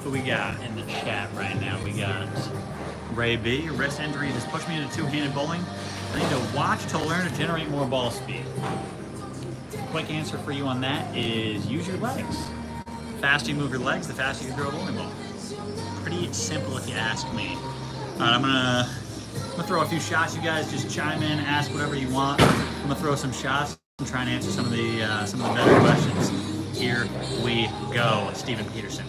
who we got in the chat right now? We got Ray B. Wrist injury has pushed me into two-handed bowling. I need to watch to learn to generate more ball speed. Quick answer for you on that is use your legs. The faster you move your legs, the faster you can throw a bowling ball. Pretty simple if you ask me. All right, I'm gonna throw a few shots. You guys just chime in, ask whatever you want. I'm gonna throw some shots and try and answer some of the better questions. Here we go, Stephen Peterson.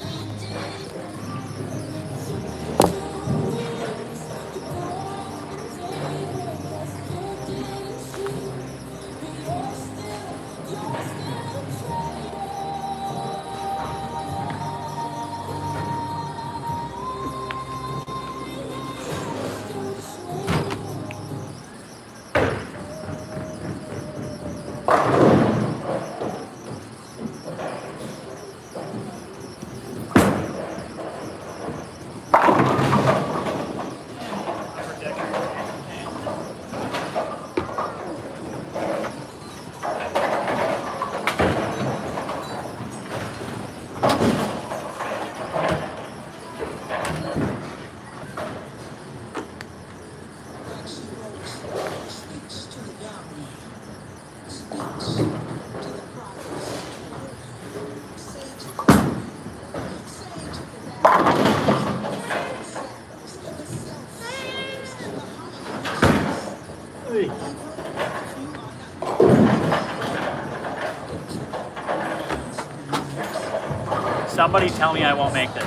Somebody tell me I won't make this.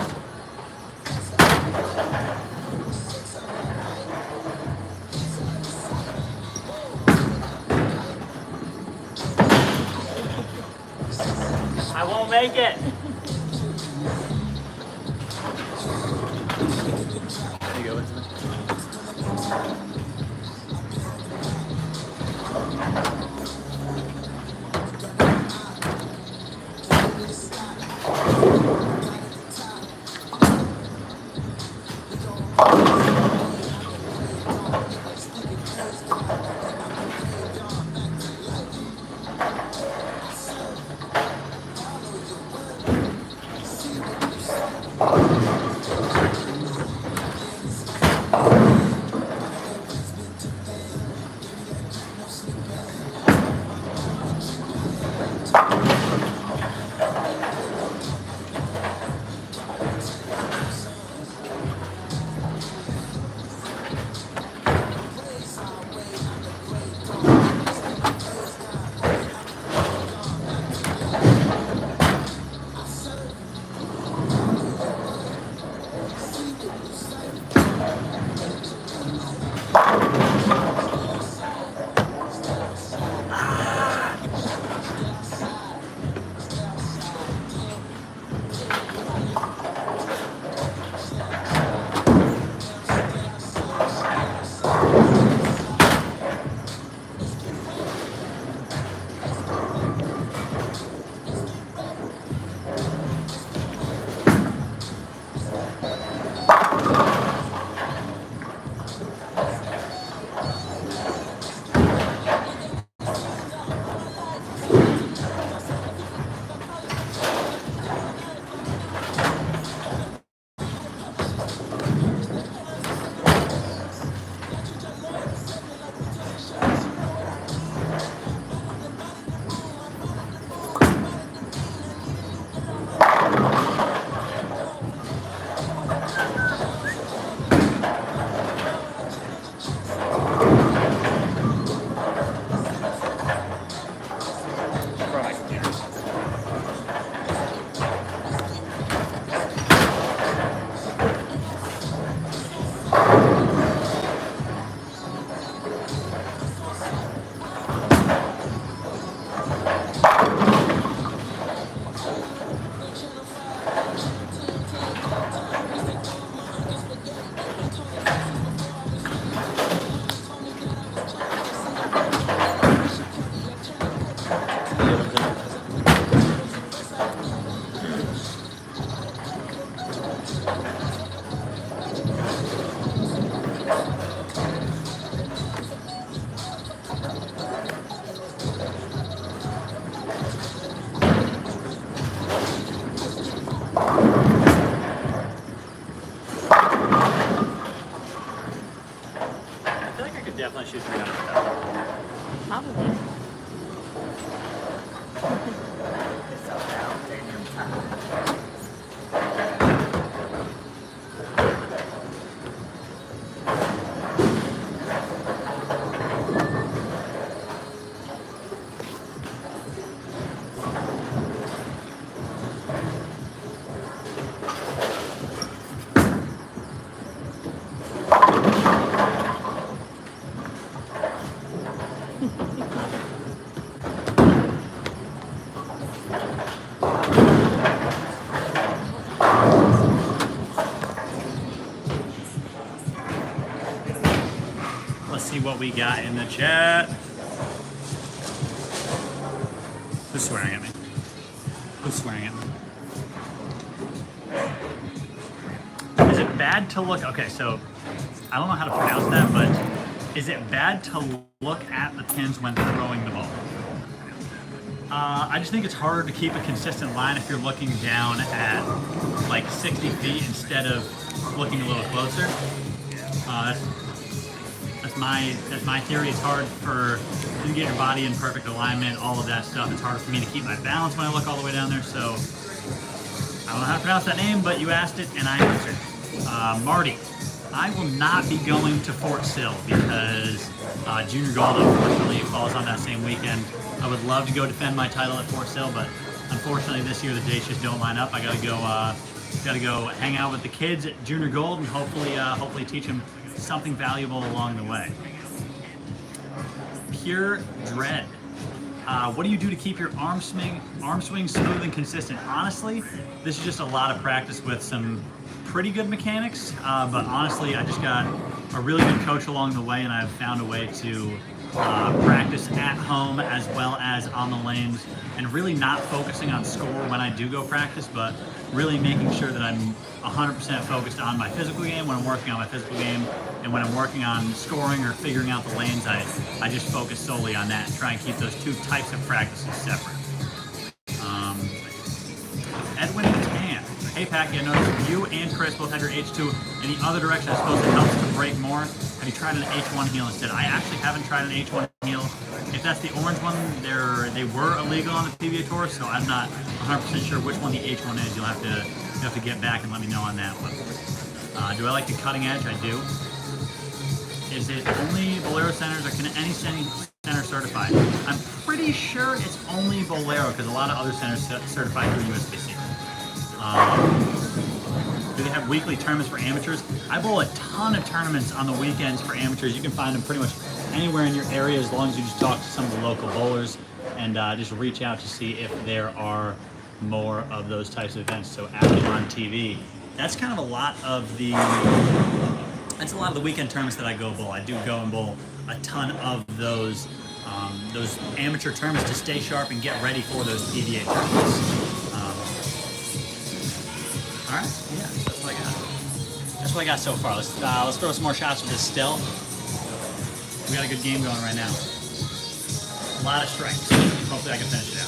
I won't make it. There you go, Elizabeth. see what we got in the chat. Who's swearing at me? Who's swearing at me? Is it bad to look? Okay, so I don't know how to pronounce that, but is it bad to look at the pins when throwing the ball? I just think it's harder to keep a consistent line if you're looking down at like 60 feet instead of looking a little closer. That's my theory. It's hard for you to get your body in perfect alignment, all of that stuff. It's harder for me to keep my balance when I look all the way down there. So I don't know how to pronounce that name, but you asked it and I answered. Marty, I will not be going to Fort Sill because Junior Gold unfortunately falls on that same weekend. I would love to go defend my title at Fort Sill, but unfortunately this year the dates just don't line up. I gotta go hang out with the kids at Junior Gold and hopefully teach them something valuable along the way. Pure Dread. What do you do to keep your arm swing smooth and consistent? Honestly, this is just a lot of practice with some pretty good mechanics, but honestly, I just got a really good coach along the way, and I've found a way to practice at home as well as on the lanes, and really not focusing on score when I do go practice, but really making sure that I'm 100% focused on my physical game when I'm working on my physical game, and when I'm working on scoring or figuring out the lanes, I just focus solely on that and try and keep those two types of practices separate. Edwin Tan. Hey Packy, I noticed you and Chris both had your H2 in the other direction. I suppose it helps to break more. Have you tried an H1 heel instead? I actually haven't tried an H1 heel. If that's the orange one, they were illegal on the PBA Tour, so I'm not 100% sure which one the H1 is. You'll have to get back and let me know on that one. Do I like the cutting edge? I do. Is it only Bolero centers, or can any center certify? I'm pretty sure it's only Bolero because a lot of other centers certify through USBC. Do they have weekly tournaments for amateurs? I bowl a ton of tournaments on the weekends for amateurs. You can find them pretty much anywhere in your area as long as you just talk to some of the local bowlers and just reach out to see if there are more of those types of events. So active on TV. That's kind of a lot of the weekend tournaments that I go bowl. I do go and bowl a ton of those amateur tournaments to stay sharp and get ready for those PBA tournaments. All right, yeah, that's what I got. That's what I got so far. Let's throw some more shots with this still. We got a good game going right now. A lot of strikes. Hopefully I can finish it out.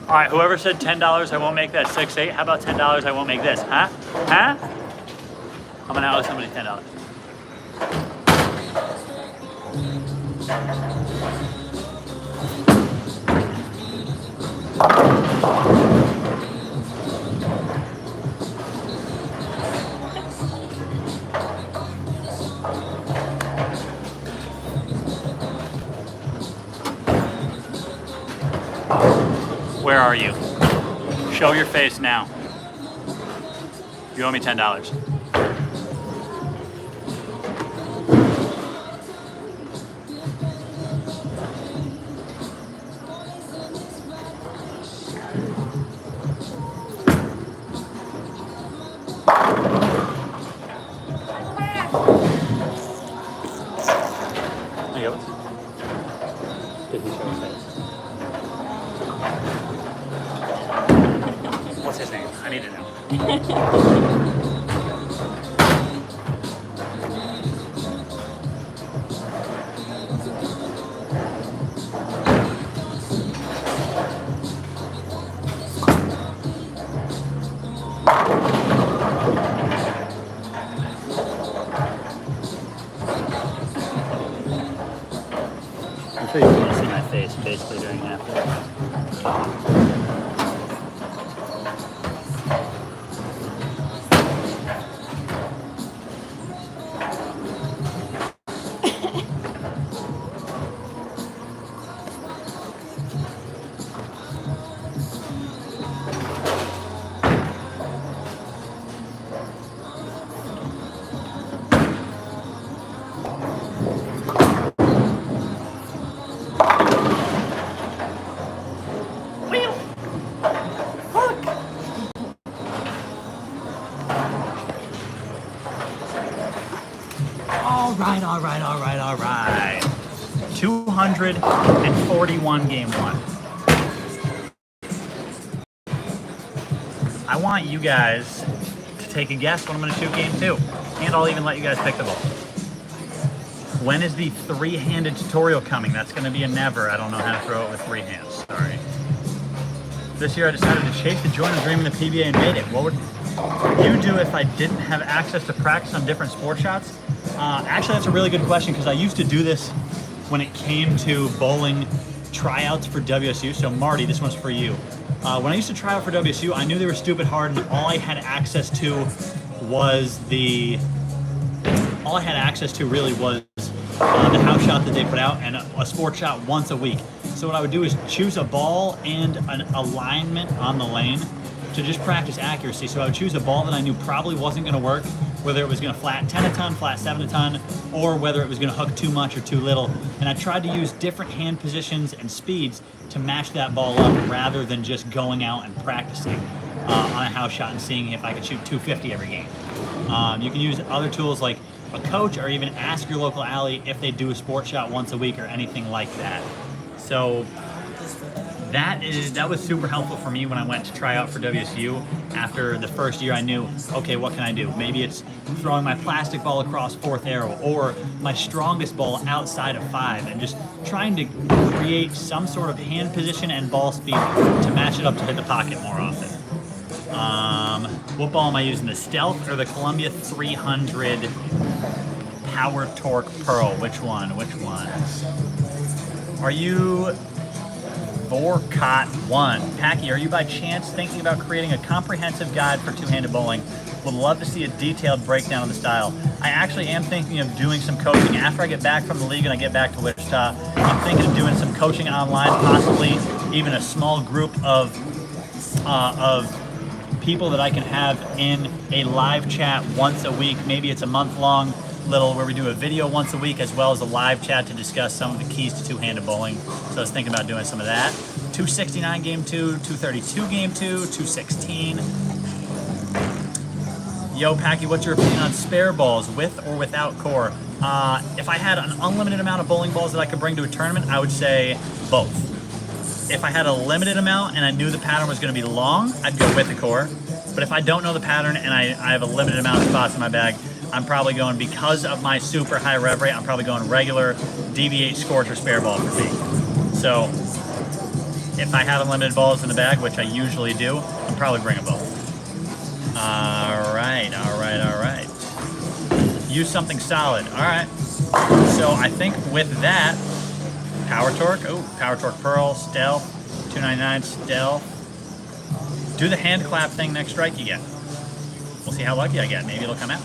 All right, whoever said $10, I won't make that 6-8. How about $10, I won't make this, huh? Huh? I'm gonna owe somebody $10. Where are you? Show your face now. You owe me $10. There you go. Did he show his face? What's his name? I need to know. I'm sure you can't see my face basically during half. all right. 241 game one. I want you guys to take a guess what I'm going to shoot game two. And I'll even let you guys pick the ball. When is the three-handed tutorial coming? That's going to be a never. I don't know how to throw it with three hands. Sorry. This year I decided to chase the joint of dream in the PBA and made it. What would you do if I didn't have access to practice on different sport shots? Actually, that's a really good question because I used to do this when it came to bowling tryouts for WSU. So Marty, this one's for you. When I used to try out for WSU, I knew they were stupid hard, and all I had access to really was the house shot that they put out and a sport shot once a week. So what I would do is choose a ball and an alignment on the lane to just practice accuracy. So I would choose a ball that I knew probably wasn't going to work, whether it was going to flat 10 a ton, flat 7 a ton, or whether it was going to hook too much or too little. And I tried to use different hand positions and speeds to match that ball up rather than just going out and practicing on a house shot and seeing if I could shoot 250 every game. You can use other tools like a coach or even ask your local alley if they do a sport shot once a week or anything like that. So that was super helpful for me when I went to try out for WSU. After the first year I knew, okay, what can I do? Maybe it's throwing my plastic ball across fourth arrow or my strongest ball outside of 5 and just trying to create some sort of hand position and ball speed to match it up to hit the pocket more often. What ball am I using? The Stealth or the Columbia 300 Power Torque Pearl? Which one? Are you Vorcott 1? Packy, are you by chance thinking about creating a comprehensive guide for two-handed bowling? Would love to see a detailed breakdown of the style. I actually am thinking of doing some coaching. After I get back from the league and I get back to Wichita, I'm thinking of doing some coaching online, possibly even a small group of people that I can have in a live chat once a week. Maybe it's a month-long little where we do a video once a week as well as a live chat to discuss some of the keys to two-handed bowling. So I was thinking about doing some of that. 269 game 2, 232 game 2, 216. Yo, Packy, what's your opinion on spare balls, with or without core? If I had an unlimited amount of bowling balls that I could bring to a tournament, I would say both. If I had a limited amount and I knew the pattern was going to be long, I'd go with the core. But if I don't know the pattern and I have a limited amount of spots in my bag, I'm probably going, because of my super high rev rate, I'm probably going regular DV8 Scorch or spare ball for me. So if I have unlimited balls in the bag, which I usually do, I'm probably bringing both. All right. Use something solid. All right. So I think with that, Power Torque. Oh, Power Torque Pearl, Stealth, 299 Stealth. Do the hand clap thing next strike you get. We'll see how lucky I get. Maybe it'll come out.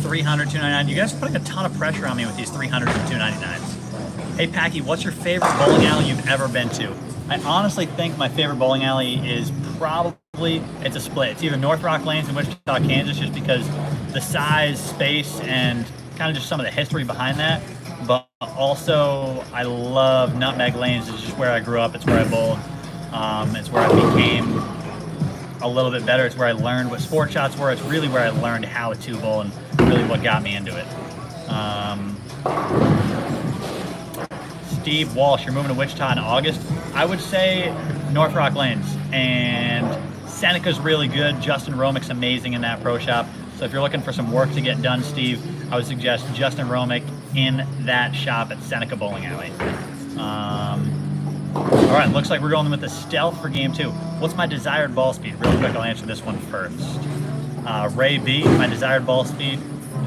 300, 299. You guys are putting a ton of pressure on me with these 300s and 299s. Hey, Packy, what's your favorite bowling alley you've ever been to? I honestly think my favorite bowling alley is probably, it's a split. It's either North Rock Lanes in Wichita, Kansas, just because the size, space, and kind of just some of the history behind that. But also, I love Nutmeg Lanes. It's just where I grew up. It's where I bowled. It's where I became a little bit better. It's where I learned what sport shots were. It's really where I learned how to bowl and really what got me into it. Steve Walsh, you're moving to Wichita in August. I would say North Rock Lanes. And Seneca's really good. Justin Romick's amazing in that pro shop. So if you're looking for some work to get done, Steve, I would suggest Justin Romick in that shop at Seneca Bowling Alley. All right, looks like we're going with the Stealth for game 2. What's my desired ball speed? Real quick, I'll answer this one first. Ray B, my desired ball speed.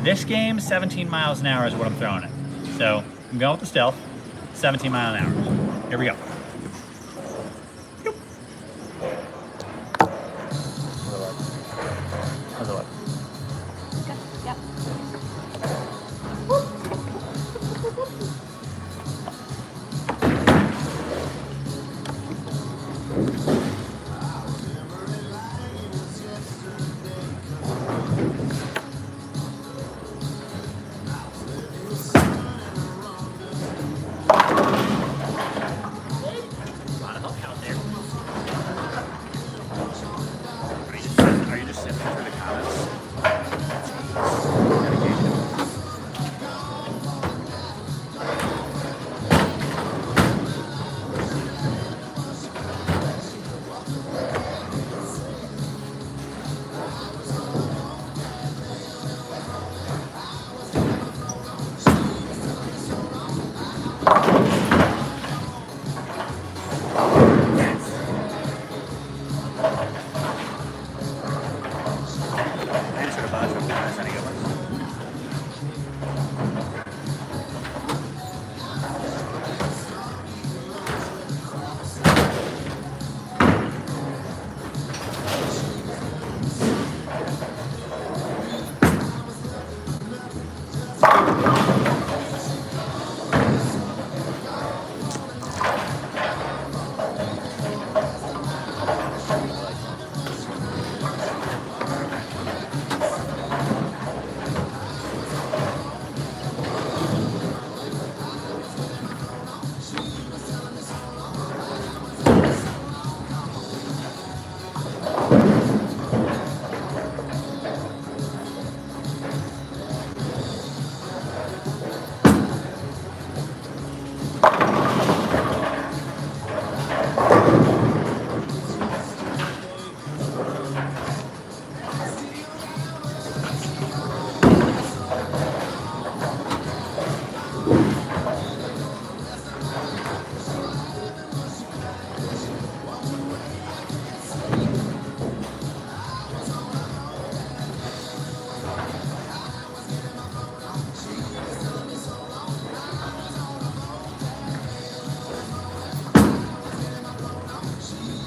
This game, 17 miles an hour is what I'm throwing it. So I'm going with the Stealth, 17 mile an hour. Here we go. How's it look? Yep.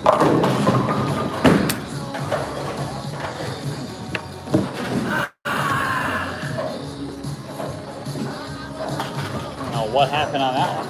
Oh, what happened on that one?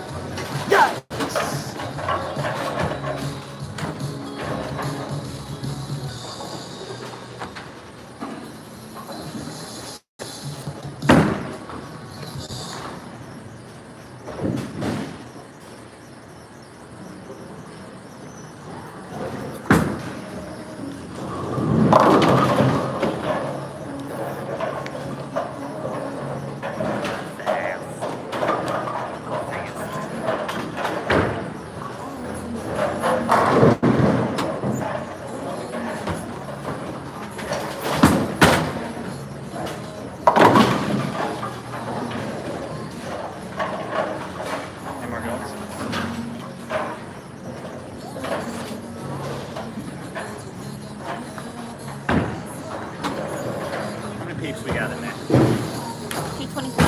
Peeps we got in there. 223.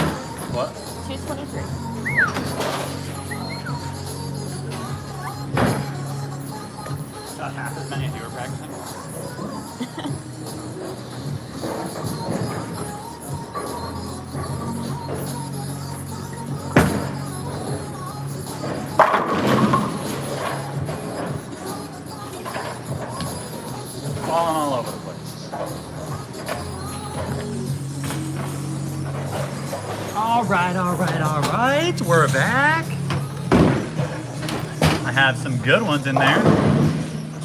What? 223. About half as many as you were practicing. Falling all over the place. All right. We're back. I have some good ones in there.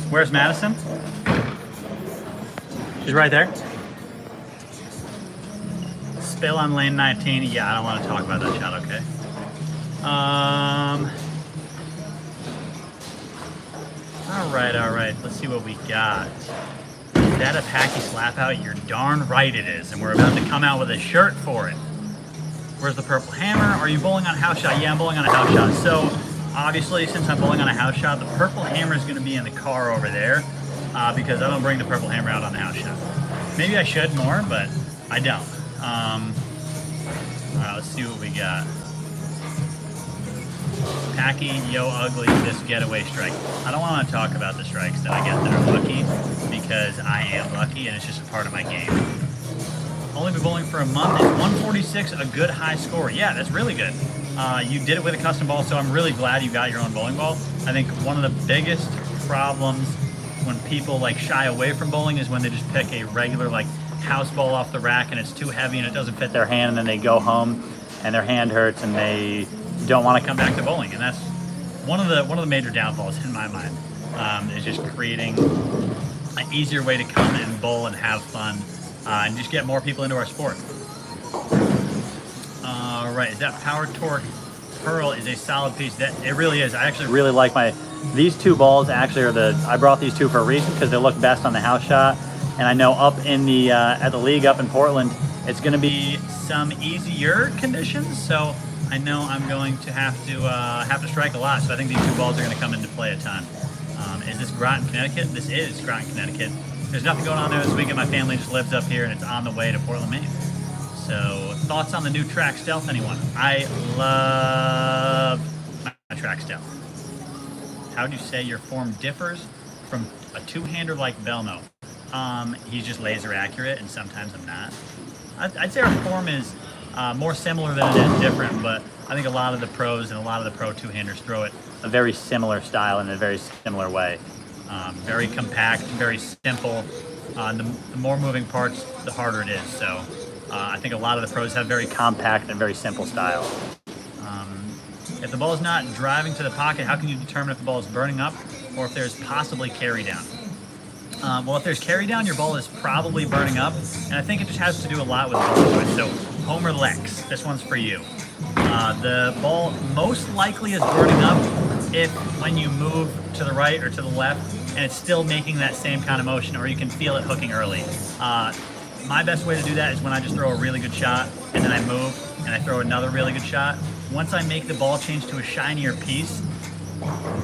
Where's Madison? She's right there. Spill on lane 19. Yeah, I don't want to talk about that shot, okay? All right. Let's see what we got. Is that a Packy slap out? You're darn right it is. And we're about to come out with a shirt for it. Where's the purple hammer? Are you bowling on a house shot? Yeah, I'm bowling on a house shot. So, obviously, since I'm bowling on a house shot, the purple hammer is going to be in the car over there because I don't bring the purple hammer out on the house shot. Maybe I should more, but I don't. All right, let's see what we got. Packy, yo, ugly, this getaway strike. I don't want to talk about the strikes that I get that are lucky because I am lucky and it's just a part of my game. Only been bowling for a month. Is 146 a good high score? Yeah, that's really good. You did it with a custom ball, so I'm really glad you got your own bowling ball. I think one of the biggest problems when people like shy away from bowling is when they just pick a regular like house ball off the rack and it's too heavy and it doesn't fit their hand, and then they go home and their hand hurts and they don't want to come back to bowling. And that's one of the major downfalls in my mind, is just creating an easier way to come and bowl and have fun. And just get more people into our sport. All right, is that Power Torque Pearl is a solid piece. That it really is. I actually really like these two balls. Actually, I brought these two for a reason because they look best on the house shot. And I know up in the at the league up in Portland, it's going to be some easier conditions. So I know I'm going to have to strike a lot. So I think these two balls are going to come into play a ton. Is this Groton, Connecticut? This is Groton, Connecticut. There's nothing going on there this weekend. My family just lives up here and it's on the way to Portland, Maine. So, thoughts on the new Track Stealth, anyone? I love my Track Stealth. How would you say your form differs from a two-hander like Belmo? He's just laser accurate and sometimes I'm not. I'd say our form is more similar than it is different, but I think a lot of the pros and a lot of the pro two-handers throw it a very similar style in a very similar way. Very compact, very simple. The more moving parts, the harder it is. So I think a lot of the pros have very compact and very simple style. If the ball is not driving to the pocket, how can you determine if the ball is burning up or if there's possibly carry down? Well, if there's carry down, your ball is probably burning up. And I think it just has to do a lot with ball choice. So Homer Lex, this one's for you. The ball most likely is burning up if when you move to the right or to the left and it's still making that same kind of motion, or you can feel it hooking early. My best way to do that is when I just throw a really good shot and then I move and I throw another really good shot. Once I make the ball change to a shinier piece,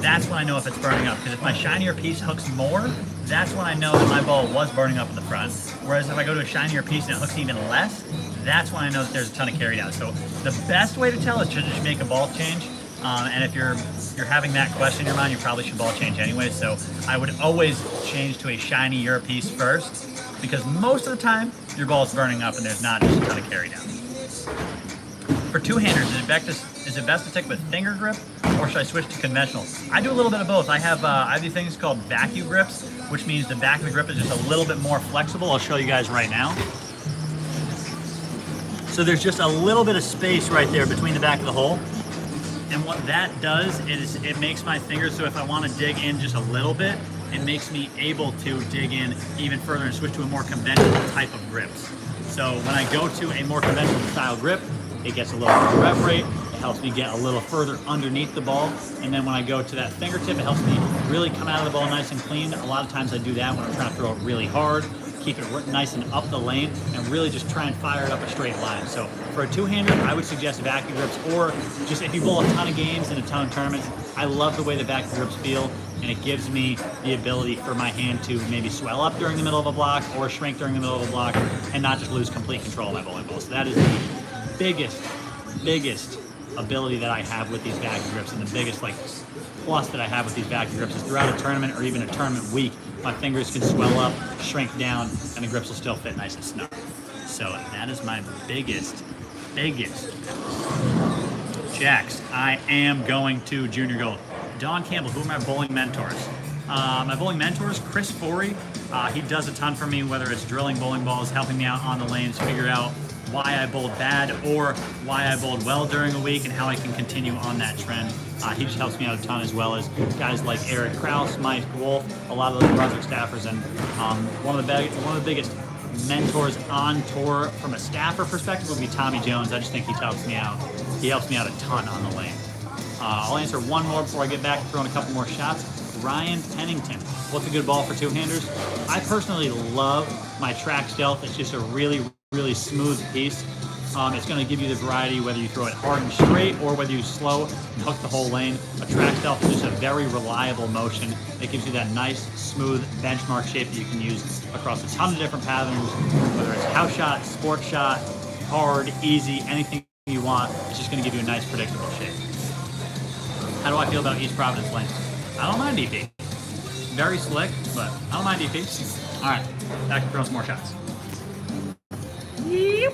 that's when I know if it's burning up. Because if my shinier piece hooks more, that's when I know that my ball was burning up in the front. Whereas if I go to a shinier piece and it hooks even less, that's when I know that there's a ton of carry down. So the best way to tell is to just make a ball change And if you're having that question in your mind, you probably should ball change anyway. So I would always change to a shinier piece first, because most of the time your ball is burning up and there's not just a ton of carry down. For two-handers, is it best to stick with finger grip, or should I switch to conventional? I do a little bit of both. I have these things called vacuum grips, which means the back of the grip is just a little bit more flexible. I'll show you guys right now. So there's just a little bit of space right there between the back of the hole. And what that does is it makes my fingers, so if I want to dig in just a little bit, it makes me able to dig in even further and switch to a more conventional type of grips. So when I go to a more conventional style grip, it gets a little more rev rate, it helps me get a little further underneath the ball, and then when I go to that fingertip, it helps me really come out of the ball nice and clean. A lot of times I do that when I'm trying to throw it really hard, keep it nice and up the lane, and really just try and fire it up a straight line. So for a two-hander, I would suggest vacuum grips, or just if you bowl a ton of games and a ton of tournaments, I love the way the vacuum grips feel, and it gives me the ability for my hand to maybe swell up during the middle of a block or shrink during the middle of a block and not just lose complete control of my bowling ball. So that is the biggest ability that I have with these vacuum grips, and the biggest plus that I have with these vacuum grips is throughout a tournament or even a tournament week, my fingers can swell up, shrink down, and the grips will still fit nice and snug. So that is my biggest. Jacks, I am going to Junior Gold. Don Campbell, who are my bowling mentors? My bowling mentors, Chris Forey, he does a ton for me, whether it's drilling bowling balls, helping me out on the lanes, figure out why I bowled bad or why I bowled well during a week and how I can continue on that trend. He just helps me out a ton, as well as guys like Eric Kraus, Mike Wolf, a lot of the Brunswick staffers, and one of the biggest mentors on tour from a staffer perspective would be Tommy Jones. I just think he helps me out. He helps me out a ton on the lane. I'll answer one more before I get back to throwing a couple more shots. Ryan Pennington, what's a good ball for two-handers? I personally love my track stealth. It's just a really smooth piece. It's going to give you the variety whether you throw it hard and straight or whether you slow and hook the whole lane. A track stealth is just a very reliable motion. It gives you that nice, smooth benchmark shape that you can use across a ton of different patterns, whether it's house shot, sport shot, hard, easy, anything you want. It's just going to give you a nice, predictable shape. How do I feel about East Providence lane? I don't mind DP. Very slick, but I don't mind DP. All right, back to throw some more shots. Yep.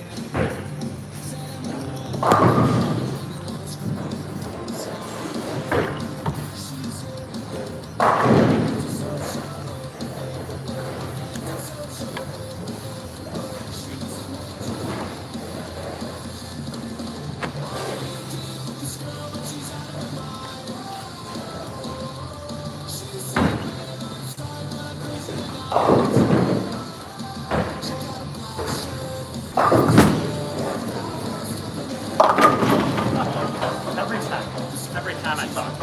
Every time I talk.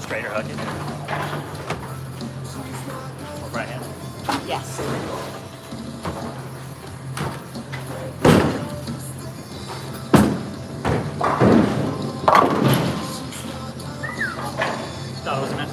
Straighter hook it. Right hand. Yes. Thought it was a miss.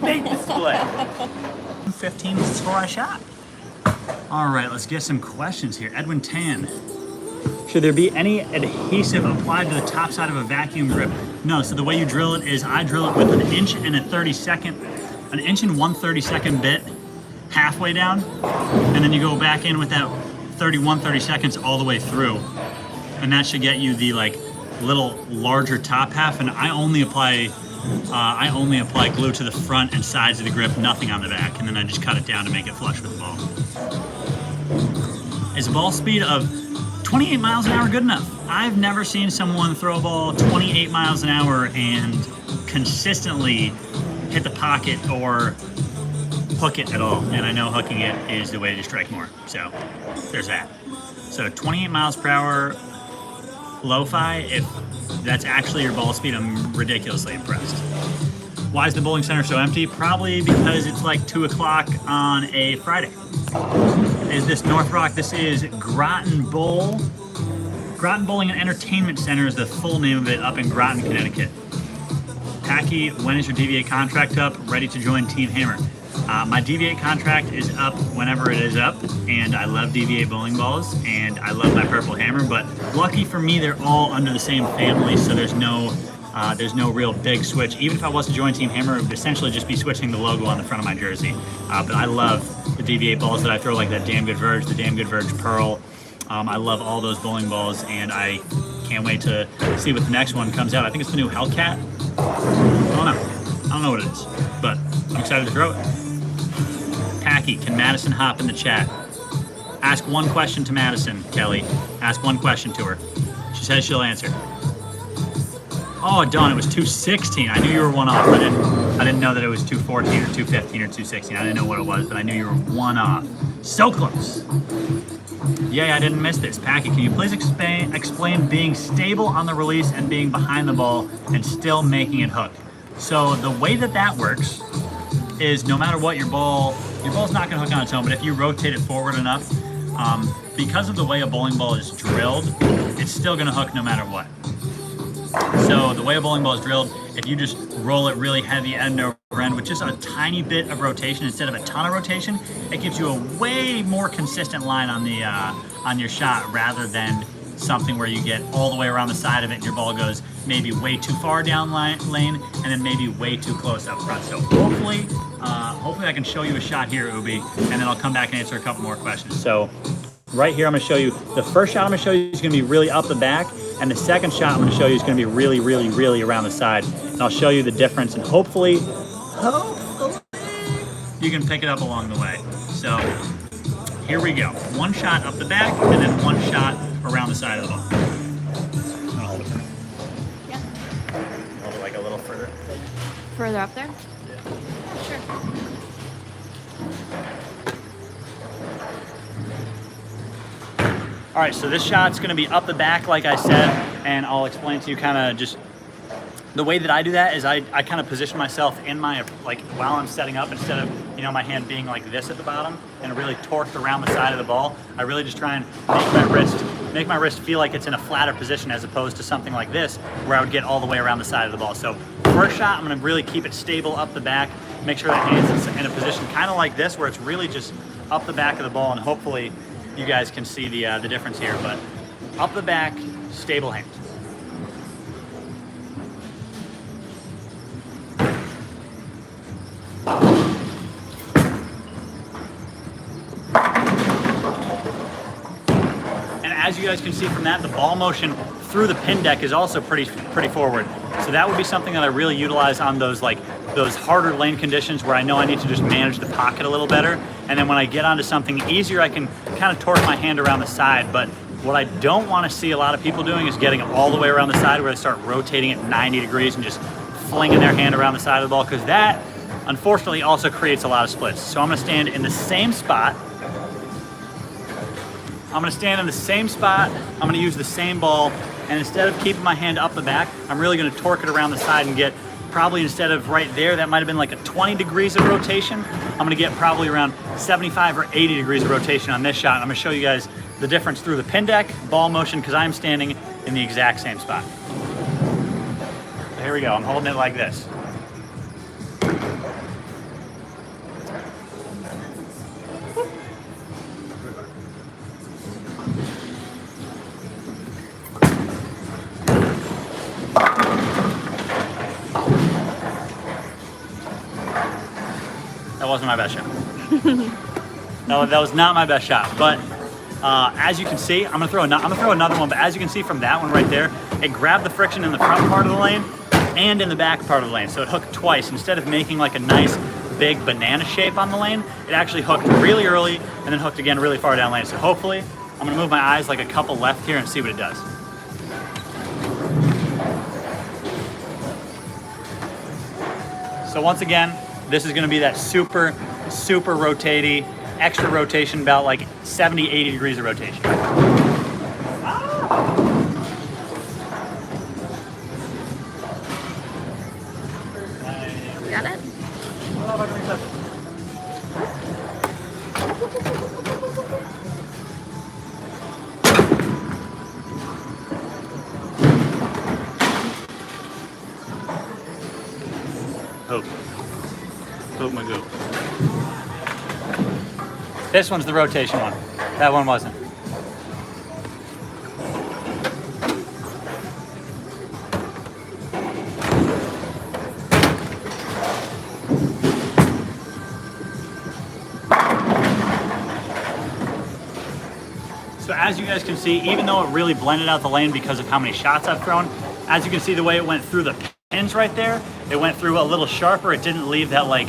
Big display. 15 was the score I shot. All right, let's get some questions here. Edwin Tan. Should there be any adhesive applied to the top side of a vacuum grip? No, so the way you drill it is I drill it with an inch and 1/32 bit halfway down, and then you go back in with that 1/32 all the way through. And that should get you the little larger top half, and I only apply glue to the front and sides of the grip, nothing on the back, and then I just cut it down to make it flush with the ball. Is a ball speed of 28 miles an hour good enough? I've never seen someone throw a ball 28 miles an hour and consistently hit the pocket or hook it at all. And I know hooking it is the way to strike more. So there's that. So 28 miles per hour lo-fi, if that's actually your ball speed, I'm ridiculously impressed. Why is the bowling center so empty? Probably because it's like 2 o'clock on a Friday. Is this North Rock? This is Groton Bowl. Groton Bowling and Entertainment Center is the full name of it, up in Groton, Connecticut. Packy, when is your DV8 contract up? Ready to join Team Hammer. My DV8 contract is up whenever it is up, and I love DV8 bowling balls, and I love my purple hammer, but lucky for me, they're all under the same family, so there's no real big switch. Even if I was to join Team Hammer, it would essentially just be switching the logo on the front of my jersey. But I love the DV8 balls that I throw, like that Damn Good Verge, the Damn Good Verge Pearl. I love all those bowling balls, and I can't wait to see what the next one comes out. I think it's the new Hellcat. I don't know what it is, but I'm excited to throw it. Packy, can Madison hop in the chat? Ask one question to Madison, Kelly. Ask one question to her. She says she'll answer. Oh, Dawn, it was 216. I knew you were one off. I didn't know that it was 214 or 215 or 216. I didn't know what it was, but I knew you were one off. So close. Yay, I didn't miss this. Packy, can you please explain being stable on the release and being behind the ball and still making it hook? So the way that works is no matter what, your ball's not going to hook on its own, but if you rotate it forward enough, because of the way a bowling ball is drilled, it's still going to hook no matter what. So the way a bowling ball is drilled, if you just roll it really heavy end over end with just a tiny bit of rotation instead of a ton of rotation, it gives you a way more consistent line on the on your shot, rather than something where you get all the way around the side of it and your ball goes maybe way too far down lane and then maybe way too close up front. So hopefully I can show you a shot here, Ubi, and then I'll come back and answer a couple more questions. So right here, I'm going to show you, the first shot I'm going to show you is going to be really up the back, and the second shot I'm going to show you is going to be really, really, really around the side. And I'll show you the difference, and hopefully you can pick it up along the way. So here we go. One shot up the back, and then one shot around the side of the ball. I'm gonna hold it for me. Yeah. Hold it like a little further. Further up there? Yeah, sure. All right, so this shot's gonna be up the back, like I said, and I'll explain to you kind of just the way that I do that is I kind of position myself in my, like, while I'm setting up, instead of, you know, my hand being like this at the bottom and really torqued around the side of the ball. I really just try and make my wrist feel like it's in a flatter position, as opposed to something like this where I would get all the way around the side of the ball. So first shot, I'm gonna really keep it stable up the back, make sure that hand's in a position kind of like this, where it's really just up the back of the ball, and hopefully you guys can see the difference here, but up the back, stable hand. And as you guys can see from that, the ball motion through the pin deck is also pretty forward. So that would be something that I really utilize on those harder lane conditions where I know I need to just manage the pocket a little better. And then when I get onto something easier, I can kind of torque my hand around the side. But what I don't want to see a lot of people doing is getting all the way around the side where they start rotating it 90 degrees and just flinging their hand around the side of the ball, because that unfortunately also creates a lot of splits. So I'm going to stand in the same spot. I'm going to use the same ball, and instead of keeping my hand up the back, I'm really going to torque it around the side and get, probably instead of right there, that might have been like a 20 degrees of rotation, I'm going to get probably around 75 or 80 degrees of rotation on this shot. And I'm going to show you guys the difference through the pin deck, ball motion, because I'm standing in the exact same spot. So here we go. I'm holding it like this. That wasn't my best shot. That was not my best shot. But as you can see, I'm gonna throw another one. But as you can see from that one right there, it grabbed the friction in the front part of the lane and in the back part of the lane. So it hooked twice. Instead of making like a nice big banana shape on the lane, it actually hooked really early and then hooked again really far down lane. So hopefully, I'm gonna move my eyes like a couple left here and see what it does. So once again, this is gonna be that super rotatey, extra rotation, about like 70, 80 degrees of rotation. Got it? Hope my goop. This one's the rotation one. That one wasn't. So as you guys can see, even though it really blended out the lane because of how many shots I've thrown, as you can see the way it went through the pins right there, it went through a little sharper. It didn't leave that like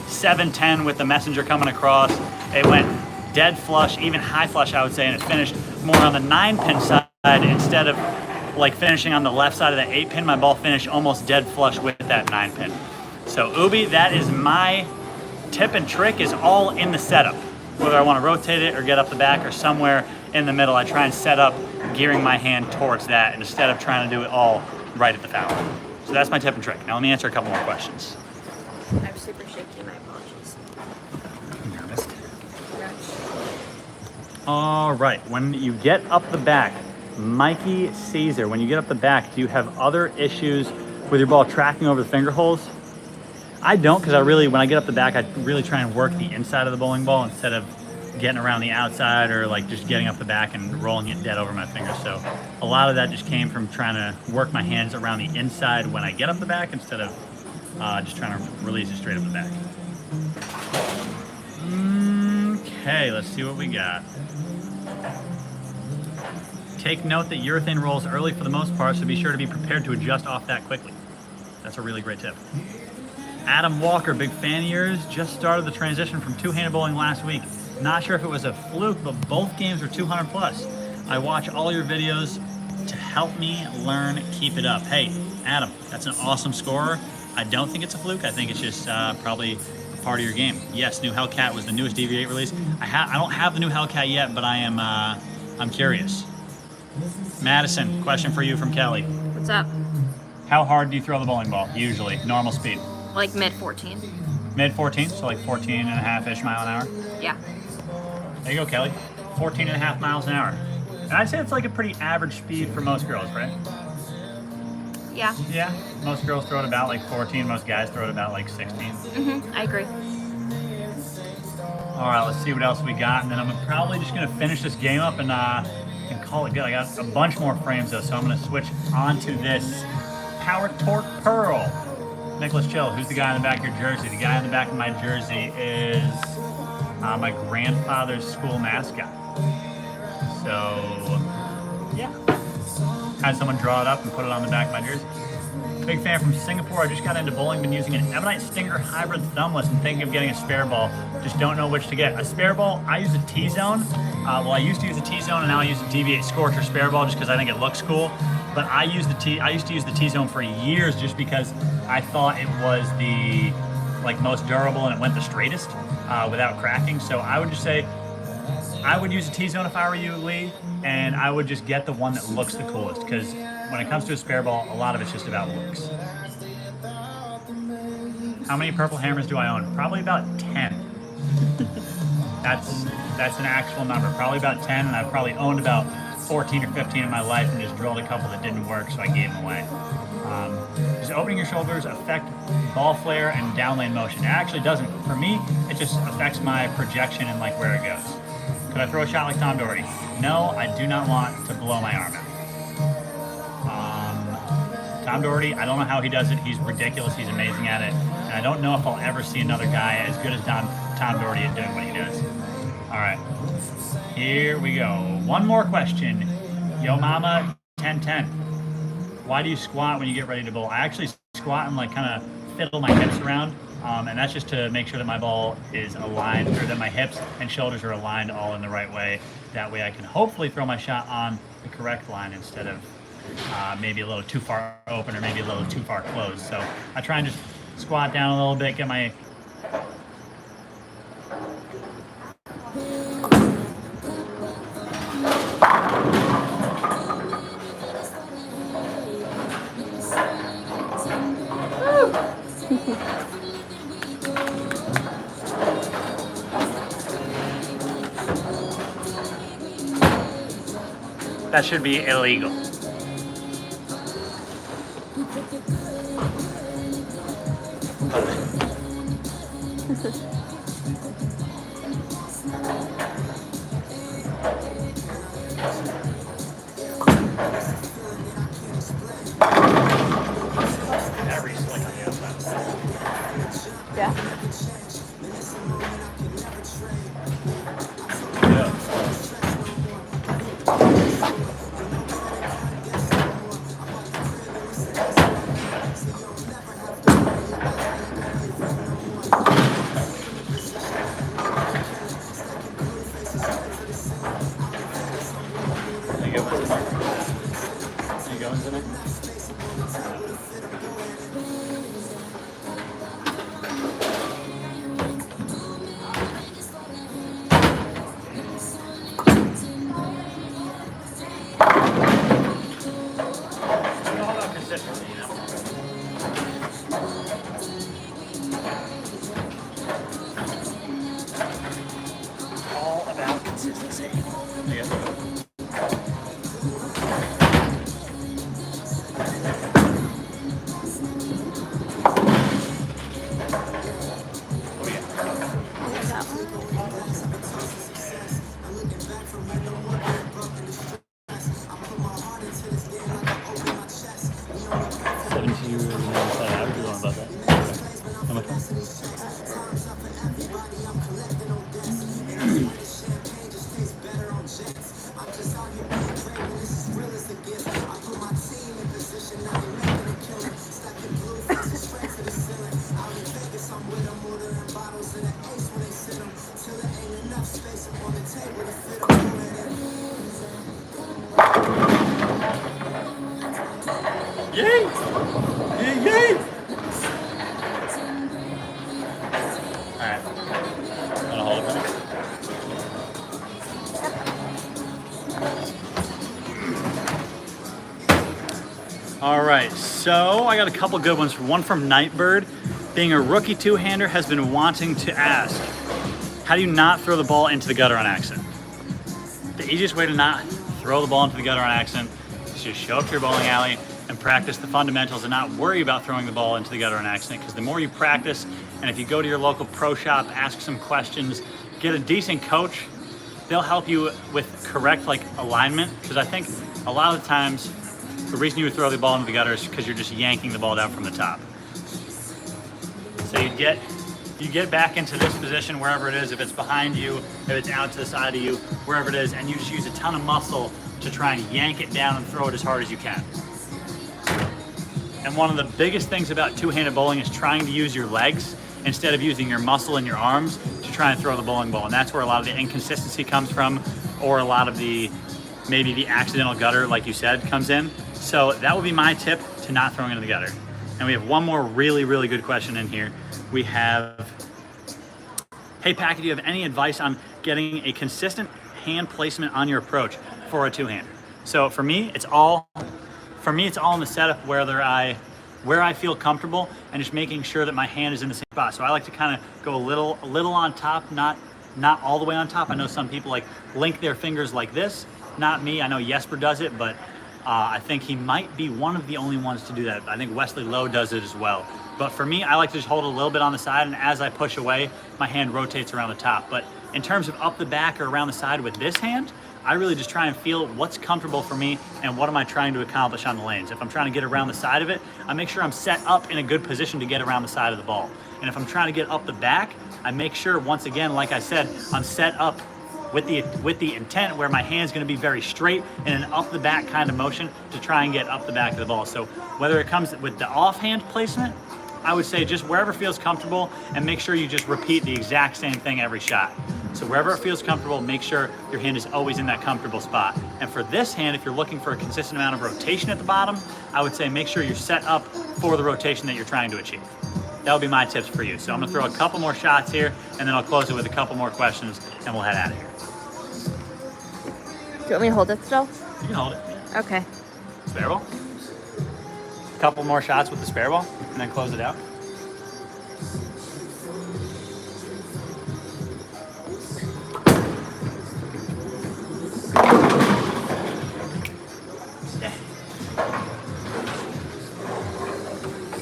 7-10 with the messenger coming across. It went dead flush, even high flush I would say, and it finished more on the 9-pin side instead of like finishing on the left side of the 8-pin. My ball finished almost dead flush with that 9-pin. So Ubi, that is my tip and trick, is all in the setup. Whether I want to rotate it or get up the back or somewhere in the middle, I try and set up gearing my hand towards that instead of trying to do it all right at the foul. So that's my tip and trick. Now let me answer a couple more questions. I'm super shaky, my apologies. Nervous. All right, when you get up the back, Mikey Caesar, when you get up the back, do you have other issues with your ball tracking over the finger holes? I don't, because when I get up the back, I really try and work the inside of the bowling ball instead of getting around the outside or like just getting up the back and rolling it dead over my fingers. So a lot of that just came from trying to work my hands around the inside when I get up the back instead of just trying to release it straight up the back. Okay, let's see what we got. Take note that urethane rolls early for the most part, so be sure to be prepared to adjust off that quickly. That's a really great tip. Adam Walker, big fan of yours, just started the transition from two-handed bowling last week. Not sure if it was a fluke, but both games were 200 plus. I watch all your videos to help me learn. Keep it up. Hey, Adam, that's an awesome scorer. I don't think it's a fluke. I think it's just probably a part of your game. Yes, new Hellcat was the newest DV8 release. I don't have the new Hellcat yet, but I am I'm curious. Madison, question for you from Kelly. What's up? How hard do you throw the bowling ball, usually? Normal speed? Like mid 14. Mid 14, so like 14 and a half-ish mile an hour? Yeah. There you go, Kelly. 14 and a half miles an hour. And I'd say it's like a pretty average speed for most girls, right? Yeah. Yeah, most girls throw it about like 14, most guys throw it about like 16. I agree. All right, let's see what else we got, and then I'm probably just gonna finish this game up and call it good. I got a bunch more frames though, so I'm gonna switch onto this Power Torque Pearl. Nicholas Chill, who's the guy in the back of your jersey? The guy in the back of my jersey is my grandfather's school mascot. So, yeah. Had someone draw it up and put it on the back of my jersey. Big fan from Singapore. I just got into bowling, been using an Ebonite Stinger hybrid thumbless and thinking of getting a spare ball. Just don't know which to get. A spare ball, I use a T-Zone. Well, I used to use a T-Zone and now I use a DV8 Scorcher spare ball just because I think it looks cool. But I used to use the T-Zone for years just because I thought it was the most durable and it went the straightest without cracking. So I would just say I would use a T-Zone if I were you, Lee, and I would just get the one that looks the coolest because when it comes to a spare ball, a lot of it's just about looks. How many purple hammers do I own? Probably about 10. That's an actual number. Probably about 10, and I've probably owned about 14 or 15 in my life and just drilled a couple that didn't work, so I gave them away. Does opening your shoulders affect ball flare and downlane motion? It actually doesn't. For me, it just affects my projection and like where it goes. Could I throw a shot like Tom Doherty? No, I do not want to blow my arm out. Tom Doherty, I don't know how he does it. He's ridiculous. He's amazing at it. And I don't know if I'll ever see another guy as good as Tom Doherty at doing what he does. All right, here we go. One more question. Yo Mama 1010. Why do you squat when you get ready to bowl? I actually squat and like kind of fiddle my hips around. And that's just to make sure that my ball is aligned, or that my hips and shoulders are aligned all in the right way. That way I can hopefully throw my shot on the correct line instead of maybe a little too far open or maybe a little too far closed. So I try and just Squat down a little bit, get my that should be illegal. Every slick on the outside. Yeah. All about consistency. Yay! Yay, yay! Alright. Wanna hold it for me? Alright, so I got a couple good ones. One from Nightbird. Being a rookie two-hander has been wanting to ask, how do you not throw the ball into the gutter on accident? The easiest way to not throw the ball into the gutter on accident is just show up to your bowling alley and practice the fundamentals and not worry about throwing the ball into the gutter on accident, because the more you practice, and if you go to your local pro shop, ask some questions, get a decent coach, they'll help you with correct alignment, because I think a lot of the times the reason you would throw the ball into the gutter is because you're just yanking the ball down from the top. So you get back into this position wherever it is, if it's behind you, if it's out to the side of you, wherever it is, and you just use a ton of muscle to try and yank it down and throw it as hard as you can. And one of the biggest things about two-handed bowling is trying to use your legs instead of using your muscle and your arms to try and throw the bowling ball. And that's where a lot of the inconsistency comes from, or a lot of maybe the accidental gutter, like you said, comes in. So that would be my tip to not throwing into the gutter. And we have one more really, really good question in here. We have, hey Packy, do you have any advice on getting a consistent hand placement on your approach for a two-hander? So for me, it's all in the setup where I feel comfortable, and just making sure that my hand is in the same spot. So I like to kind of go a little on top, not all the way on top. I know some people link their fingers like this. Not me. I know Jesper does it, but I think he might be one of the only ones to do that. I think Wesley Lowe does it as well. But for me, I like to just hold it a little bit on the side, and as I push away, my hand rotates around the top. But in terms of up the back or around the side with this hand, I really just try and feel what's comfortable for me and what am I trying to accomplish on the lanes. If I'm trying to get around the side of it, I make sure I'm set up in a good position to get around the side of the ball. And if I'm trying to get up the back, I make sure, once again, like I said, I'm set up with the intent where my hand's going to be very straight in an up the back kind of motion to try and get up the back of the ball. So whether it comes with the offhand placement, I would say just wherever feels comfortable, and make sure you just repeat the exact same thing every shot. So wherever it feels comfortable, make sure your hand is always in that comfortable spot. And for this hand, if you're looking for a consistent amount of rotation at the bottom, I would say make sure you're set up for the rotation that you're trying to achieve. That would be my tips for you. So I'm gonna throw a couple more shots here, and then I'll close it with a couple more questions, and we'll head out of here. Do you want me to hold it still? You can hold it. Okay. Spare ball. A couple more shots with the spare ball, and then close it out.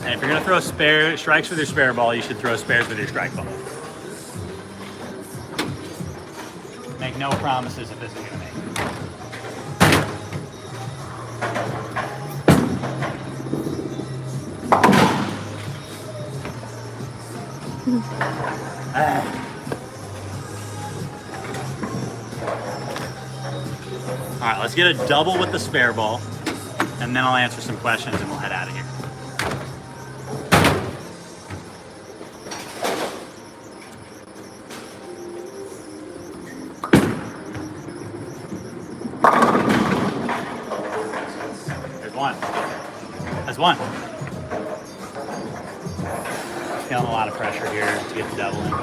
And if you're gonna throw strikes with your spare ball, you should throw spares with your strike ball. Make no promises if this is gonna make. All right, let's get a double with the spare ball, and then I'll answer some questions and we'll head out of here. There's one. That's one. Feeling a lot of pressure here to get the double in.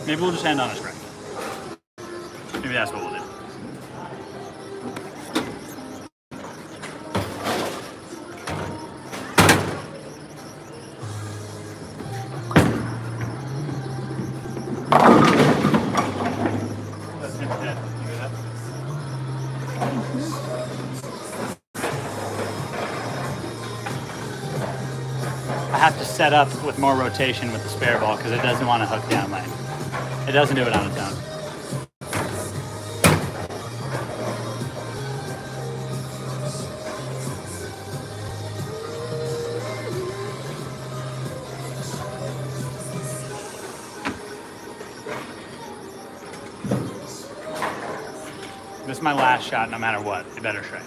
Maybe we'll just end on a strike. Maybe that's what we'll do. I have to set up with more rotation with the spare ball because it doesn't want to hook down lane. It doesn't do it on its own. This is my last shot no matter what. You better strike.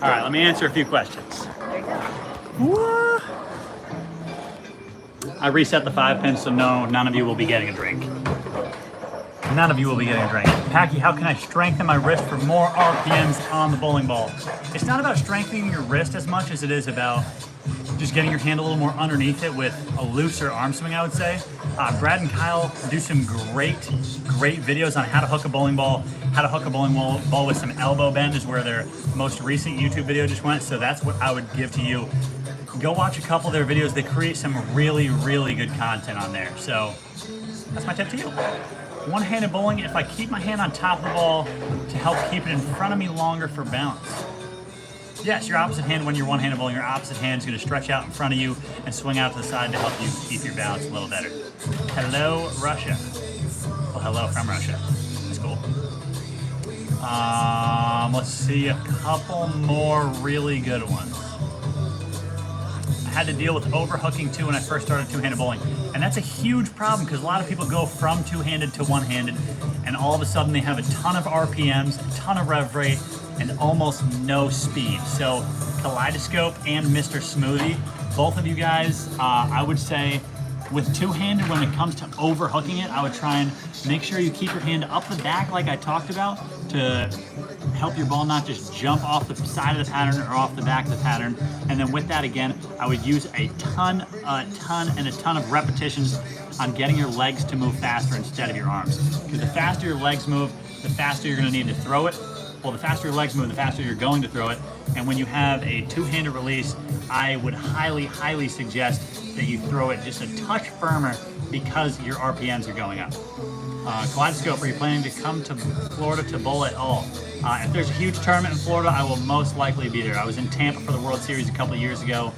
All right, let me answer a few questions. There you go. What? I reset the 5 pins, so no, none of you will be getting a drink. None of you will be getting a drink. Packy, how can I strengthen my wrist for more RPMs on the bowling ball? It's not about strengthening your wrist as much as it is about just getting your hand a little more underneath it with a looser arm swing, I would say. Brad and Kyle do some great videos on how to hook a bowling ball. How to hook a bowling ball with some elbow bend is where their most recent YouTube video just went. So that's what I would give to you. Go watch a couple of their videos. They create some really good content on there. So that's my tip to you. One-handed bowling, if I keep my hand on top of the ball to help keep it in front of me longer for bounce. Yes, your opposite hand, when you're one-handed bowling, your opposite hand is going to stretch out in front of you and swing out to the side to help you keep your balance a little better. Hello, Russia. Well, hello from Russia. That's cool. Let's see, a couple more really good ones. I had to deal with overhooking too when I first started two-handed bowling. And that's a huge problem because a lot of people go from two-handed to one-handed and all of a sudden they have a ton of RPMs, a ton of rev rate, and almost no speed. So Kaleidoscope and Mr. Smoothie, both of you guys, I would say with two-handed, when it comes to overhooking it, I would try and make sure you keep your hand up the back like I talked about to help your ball not just jump off the side of the pattern or off the back of the pattern. And then with that again, I would use a ton of repetitions on getting your legs to move faster instead of your arms. Because the faster your legs move, the faster you're gonna need to throw it. well, the faster your legs move, the faster you're going to throw it. And when you have a two-handed release, I would highly, highly suggest that you throw it just a touch firmer because your RPMs are going up. Kaleidoscope, are you planning to come to Florida to bowl at all? If there's a huge tournament in Florida, I will most likely be there. I was in Tampa for the World Series a couple of years ago.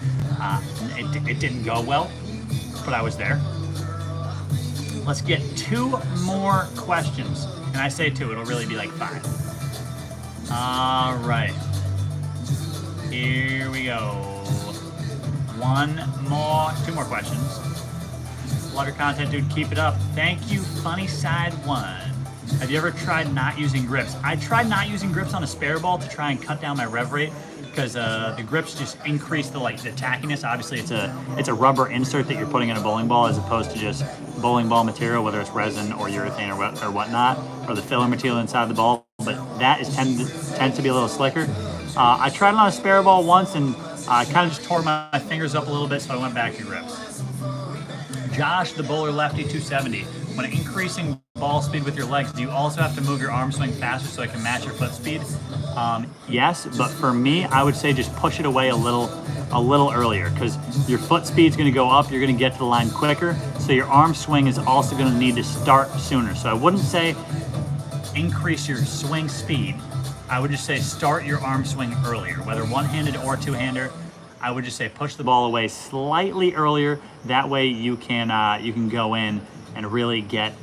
It didn't go well, but I was there. Let's get 2 more questions. And I say 2, it'll really be like 5. All right. Here we go. 2 more questions. Love your content, dude. Keep it up. Thank you, Funny Side 1. Have you ever tried not using grips? I tried not using grips on a spare ball to try and cut down my rev rate because the grips just increase the tackiness. Obviously, it's a rubber insert that you're putting in a bowling ball as opposed to just bowling ball material, whether it's resin or urethane or whatnot, or the filler material inside the ball. But that tends to be a little slicker. I tried it on a spare ball once and I kind of just tore my fingers up a little bit, so I went back to grips. Josh, the bowler lefty 270. When increasing ball speed with your legs, do you also have to move your arm swing faster so it can match your foot speed? Yes, but for me, I would say just push it away a little earlier because your foot speed's going to go up. You're going to get to the line quicker, so your arm swing is also going to need to start sooner. So I wouldn't say increase your swing speed. I would just say start your arm swing earlier, whether one-handed or two-hander. I would just say push the ball away slightly earlier. That way you can go in and really get